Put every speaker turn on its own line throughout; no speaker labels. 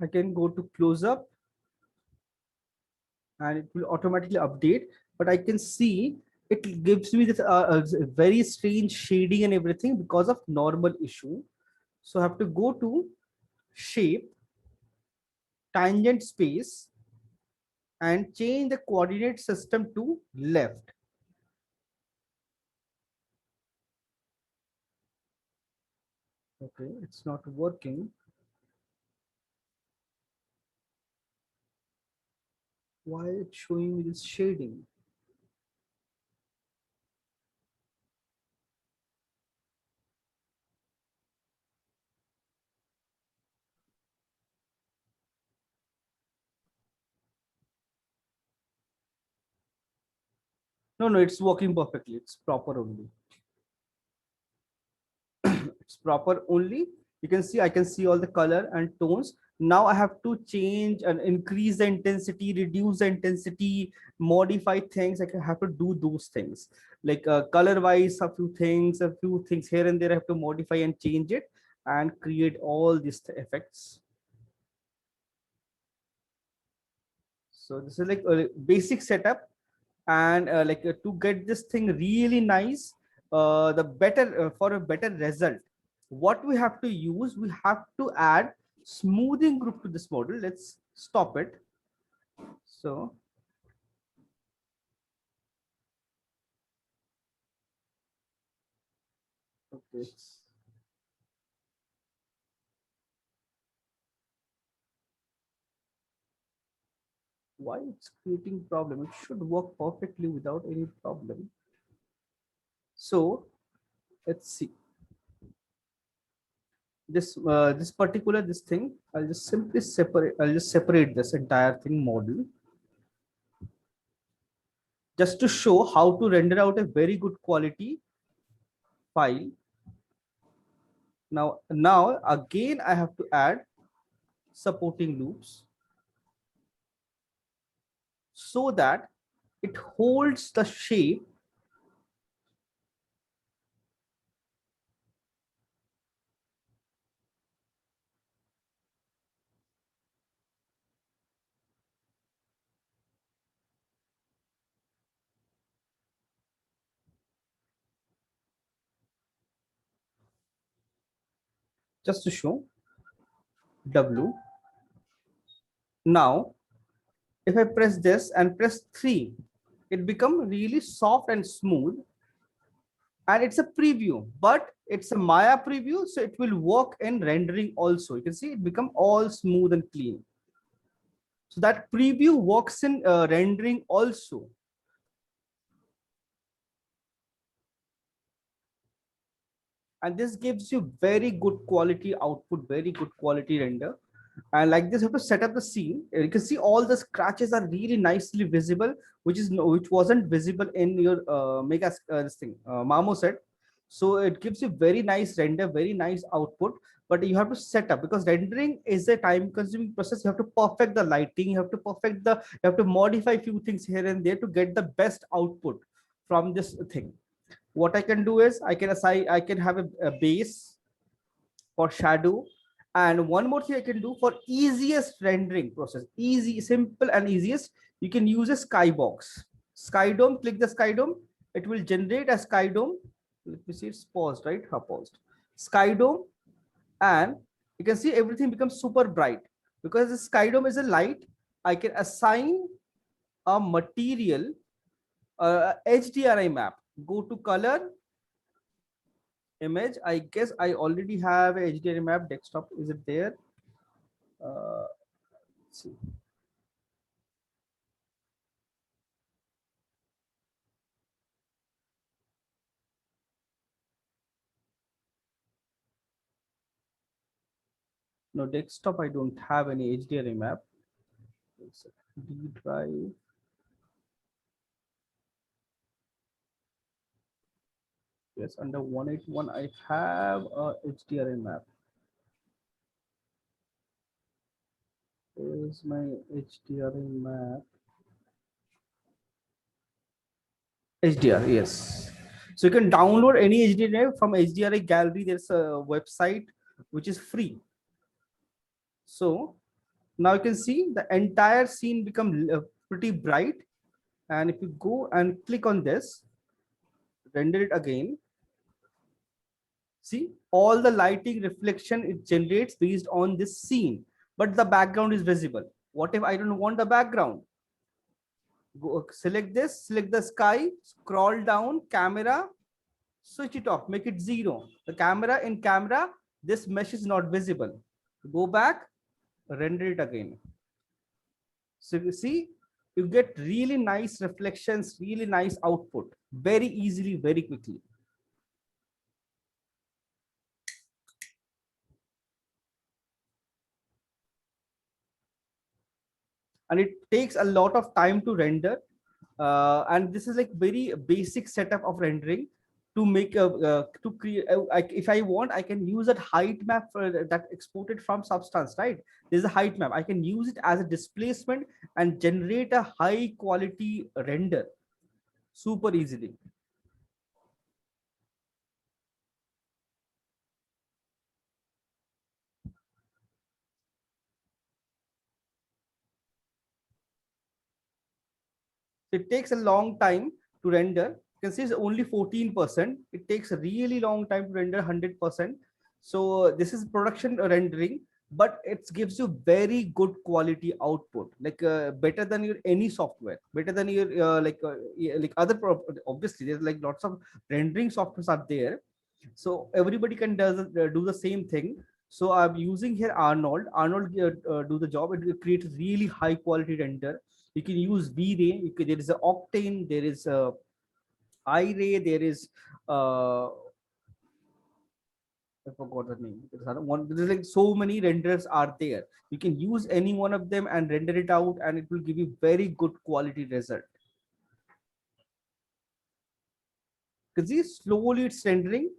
I can go to close up and it will automatically update, but I can see it gives me this very strange shading and everything because of normal issue. So I have to go to shape, tangent space, and change the coordinate system to left. Okay, it's not working. Why it's showing me this shading? No, no, it's working perfectly. It's proper only. It's proper only. You can see, I can see all the color and tones. Now I have to change and increase the intensity, reduce the intensity, modify things. I can have to do those things like color wise, a few things here and there. I have to modify and change it and create all these effects. So this is like a basic setup, and to get this thing really nice, the better for a better result, what we have to use, we have to add smoothing group to this model. Let's stop it. So okay, why it's creating problem? It should work perfectly without any problem. So let's see this particular this thing. I'll just simply separate. I'll just separate this entire thing model just to show how to render out a very good quality file. Now again I have to add supporting loops so that it holds the shape just to show W. Now if I press this and press 3, it become really soft and smooth, and it's a preview, but it's a Maya preview, so it will work in rendering also. You can see it become all smooth and clean. So that preview works in rendering also. And this gives you very good quality output, very good quality render. And like this, you have to set up the scene. You can see all the scratches are really nicely visible, which wasn't visible in your mega this thing Mamo set. So it gives you very nice render, very nice output. But you have to set up, because rendering is a time consuming process. You have to perfect the lighting, you have to you have to modify a few things here and there to get the best output from this thing. What I can do is I can have a base for shadow. And one more thing I can do for easiest rendering process, easy, simple and easiest, you can use a skybox. Skydome, click the skydome, it will generate a skydome. Let me see, it's paused, right? How paused? Skydome, and you can see everything becomes super bright because the skydome is a light. I can assign a material, HDRI map. Go to color, image. I guess I already have a HDRI map desktop. Is it there? Let's see. No, desktop, I don't have any HDRI map. It's D drive. Yes, under 181, I have a HDRI map. Here's my HDRI map. HDR, yes. So you can download any HDRI from HDRI gallery. There's a website which is free. So Now you can see the entire scene become pretty bright. And if you go and click on this, render it again, see all the lighting reflection it generates based on this scene, but the background is visible. What if I don't want the background? Go select this, select the sky, scroll down, camera, switch it off, make it 0. The camera in camera, this mesh is not visible. Go back, render it again. So you see, you get really nice reflections, really nice output, very easily, very quickly. And it takes a lot of time to render. And this is like very basic setup of rendering to make a to create if I want, I can use that height map for that exported from Substance, right? There's a height map, I can use it as a displacement and generate a high quality render super easily. It takes a long time to render. You can see it's only 14%. It takes a really long time to render 100%. So this is production rendering, but it gives you very good quality output, like better than your any software, better than your like other obviously there's like lots of rendering softwares are there, so everybody can do the same thing. So I'm using here Arnold do the job. It creates really high quality render. You can use V-Ray. There is a Octane, there is a iRay, there is I forgot the name. There's like so many renders are there. You can use any one of them and render it out, and it will give you very good quality result. Because see, slowly it's rendering.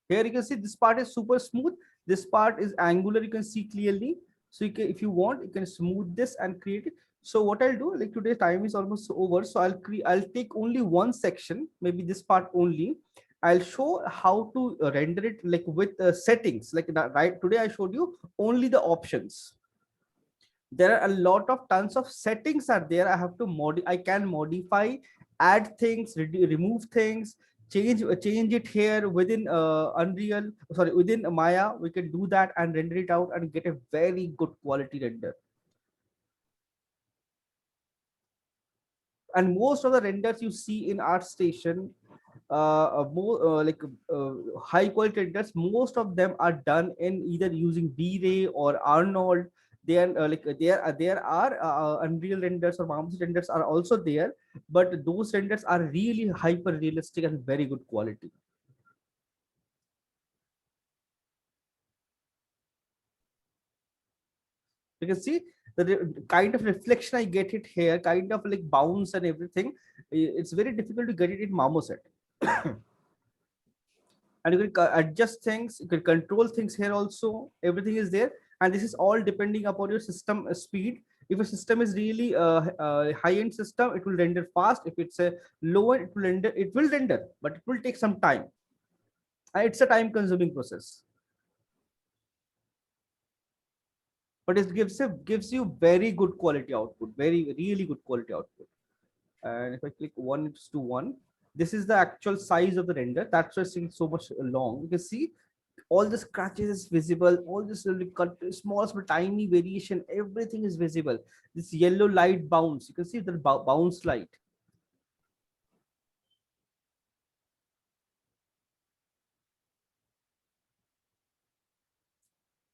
Here you can see this part is super smooth. This part is angular. You can see clearly. So you can, if you want, you can smooth this and create it. So what I'll do, like today time is almost over. So I'll take only one section, maybe this part only. I'll show how to render it like with settings. Like that, right today I showed you only the options. There are a lot of tons of settings are there. I have to I can modify, add things, remove things, change it here within Unreal, sorry, within Maya. We can do that and render it out and get a very good quality render. And most of the renders you see in ArtStation, more high quality renders, most of them are done in either using V-Ray or Arnold. They are there are Unreal renders or Mammoth renders are also there, but those renders are really hyper realistic and very good quality. You can see the kind of reflection I get it here, kind of like bounce and everything. It's very difficult to get it in Marmoset. And you can adjust things, you can control things here also. Everything is there, and this is all depending upon your system speed. If a system is really high-end system, it will render fast. If it's a low end, it will render, but it will take some time. It's a time-consuming process, but it gives you very good quality output, very really good quality output. And if I click 1:1, this is the actual size of the render. That's why it's so much long. You can see all the scratches is visible, all this little cut, small tiny variation, everything is visible. This yellow light bounce, you can see the bounce light.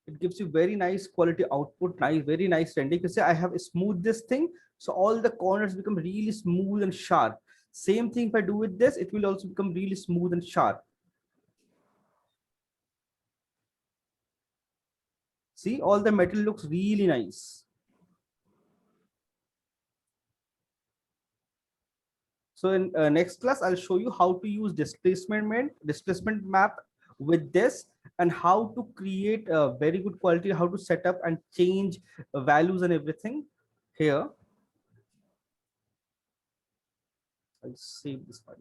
It gives you very nice quality output, nice, very nice rendering. You can say I have smooth this thing, so all the corners become really smooth and sharp. Same thing if I do with this, it will also become really smooth and sharp. See, all the metal looks really nice. So in next class, I'll show you how to use displacement map with this, and how to create a very good quality, how to set up and change values and everything here. I'll save this file.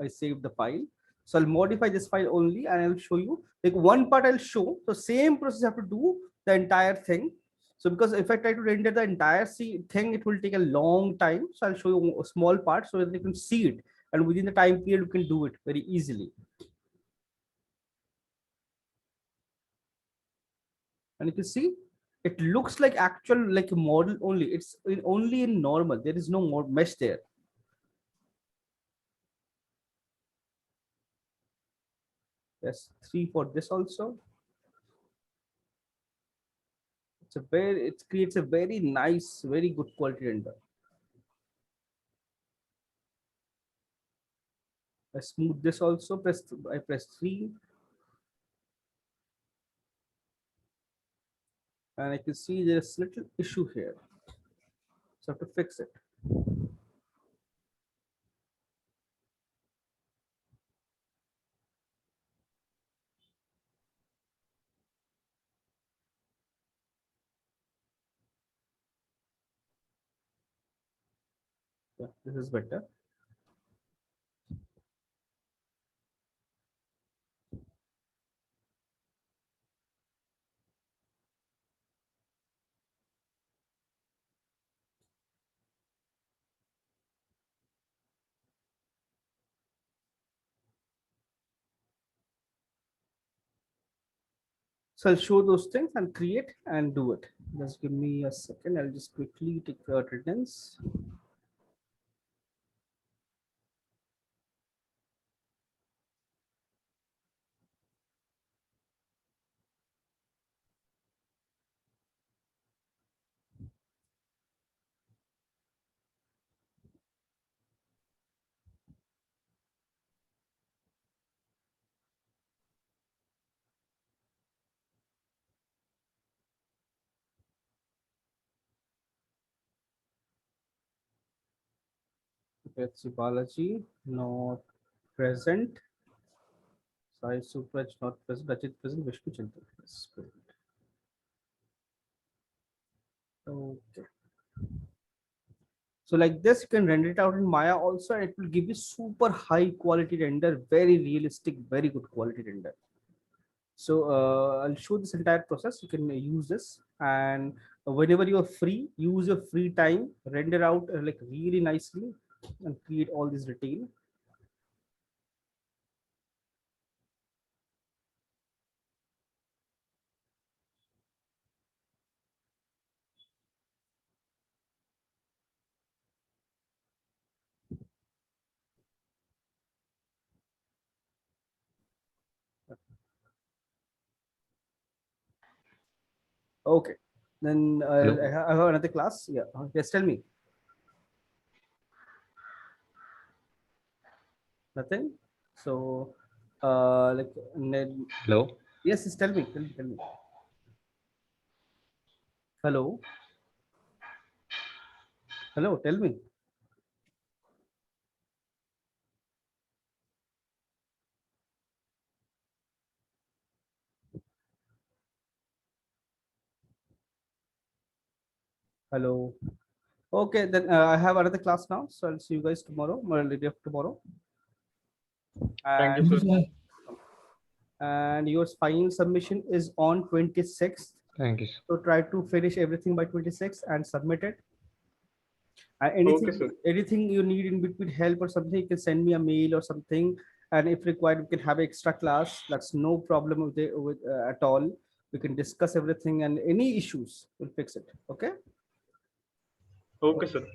I save the file. So I'll modify this file only, and I'll show you like one part I'll show. So same process I have to do the entire thing. So because if I try to render the entire thing, it will take a long time. So I'll show you a small part so that you can see it. And within the time period, you can do it very easily. And you can see, it looks like actual like a model only. It's only in normal. There is no more mesh there. Yes, 3 for this also. It creates a very nice, very good quality render. I smooth this also. I press 3, and I can see there's little issue here. So I have to fix it. Yeah, this is better. So I'll show those things and create and do it. Just give me a second. I'll just quickly take the attendance. Let's see, Balaji not present. Sai Supraj not present. Rajit present. Vishnu Chintan is present. Okay. So like this, you can render it out in Maya also, and it will give you super high quality render, very realistic, very good quality render. So I'll show this entire process. You can use this, and whenever you are free, use your free time, render out like really nicely, and create all this detail. Okay, then
Hello.
I have another class. Yeah, yes, tell me. Nothing. So like
Hello.
yes, tell me, tell me. Hello, hello, tell me. Hello. Okay, then I have another class now, so I'll see you guys tomorrow, or day after tomorrow.
Thank you,
And
sir.
your final submission is on 26th.
Thank you, sir.
So try to finish everything by 26th and submit it.
Okay, sir.
Anything you need in between help or something, you can send me a mail or something. And if required, we can have extra class. That's no problem with at all. We can discuss everything, and any issues, we'll fix it. Okay.
Okay, sir.